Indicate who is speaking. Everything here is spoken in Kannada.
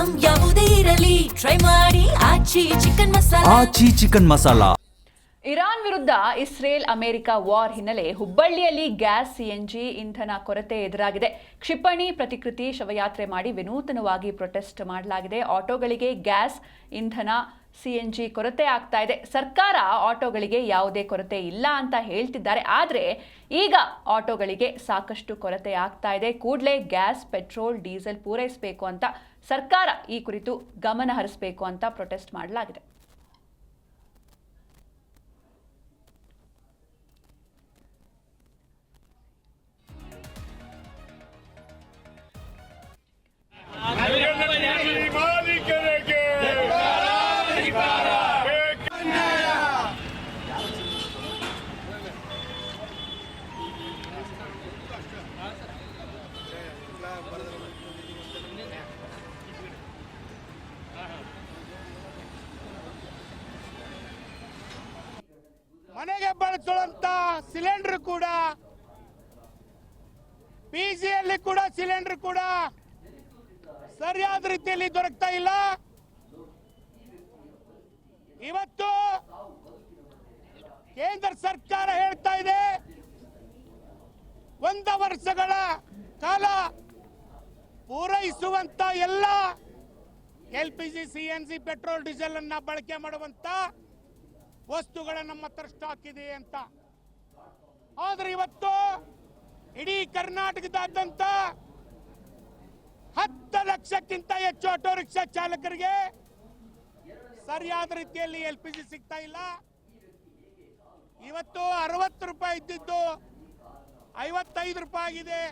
Speaker 1: ಐಟಂ ಯಾವುದೇ ಇರಲಿ ಟ್ರೈ ಮಾಡಿ ಆಚಿ ಚಿಕನ್ ಮಸಾಲಾ.
Speaker 2: ಇರಾನ್ ವಿರುದ್ಧ ಇಸ್ರೇಲ್ ಅಮೆರಿಕ ವಾರ್ ಹಿನ್ನೆಲೆ ಹುಬ್ಬಳ್ಳಿಯಲ್ಲಿ ಗ್ಯಾಸ್ ಸಿಎನ್ಜಿ ಇಂಧನ ಕೊರತೆ ಎದುರಾಗಿದೆ. ಕ್ಷಿಪಣಿ ಪ್ರತಿಕೃತಿ ಶವಯಾತ್ರೆ ಮಾಡಿ ವಿನೂತನವಾಗಿ ಪ್ರೊಟೆಸ್ಟ್ ಮಾಡಲಾಗಿದೆ. ಆಟೋಗಳಿಗೆ ಗ್ಯಾಸ್ ಇಂಧನ ಸಿಎನ್ಜಿ ಕೊರತೆ ಆಗ್ತಾ ಇದೆ. ಸರ್ಕಾರ ಆಟೋಗಳಿಗೆ ಯಾವುದೇ ಕೊರತೆ ಇಲ್ಲ ಅಂತ ಹೇಳ್ತಿದ್ದಾರೆ. ಆದರೆ ಈಗ ಆಟೋಗಳಿಗೆ ಸಾಕಷ್ಟು ಕೊರತೆ ಆಗ್ತಾ ಇದೆ. ಕೂಡಲೇ ಗ್ಯಾಸ್, ಪೆಟ್ರೋಲ್, ಡೀಸೆಲ್ ಪೂರೈಸಬೇಕು ಅಂತ ಸರ್ಕಾರ ಈ ಕುರಿತು ಗಮನ ಹರಿಸಬೇಕು ಅಂತ ಪ್ರೊಟೆಸ್ಟ್ ಮಾಡಲಾಗಿದೆ.
Speaker 3: ಮನೆಗೆ ಬಳಸುವಂತ ಸಿಲಿಂಡರ್ ಕೂಡ, ಪಿಜಿಯಲ್ಲಿ ಕೂಡ ಸಿಲಿಂಡರ್ ಕೂಡ ಸರಿಯಾದ ರೀತಿಯಲ್ಲಿ ದೊರಕ್ತಾ ಇಲ್ಲ. ಇವತ್ತು ಕೇಂದ್ರ ಸರ್ಕಾರ ಹೇಳ್ತಾ ಇದೆ 1 ವರ್ಷಗಳ ಕಾಲ ಪೂರೈಸುವಂತ ಎಲ್ಲ LPG, CNG, ಪೆಟ್ರೋಲ್, ಡೀಸೆಲ್ ಅನ್ನ ಬಳಕೆ ಮಾಡುವಂತ ವಸ್ತುಗಳ ನಮ್ಮ ಹತ್ರ ಸ್ಟಾಕ್ ಇದೆ ಅಂತ. ಆದ್ರೆ ಇವತ್ತು ಇಡೀ ಕರ್ನಾಟಕದಾದ್ಯಂತ 10 ಲಕ್ಷಕ್ಕಿಂತ ಹೆಚ್ಚು ಆಟೋ ರಿಕ್ಷಾ ಚಾಲಕರಿಗೆ ಸರಿಯಾದ ರೀತಿಯಲ್ಲಿ LPG ಸಿಗ್ತಾ ಇಲ್ಲ. ಇವತ್ತು 60 ರೂಪಾಯಿ ಇದ್ದಿದ್ದು 55 ರೂಪಾಯಿ ಆಗಿದೆ.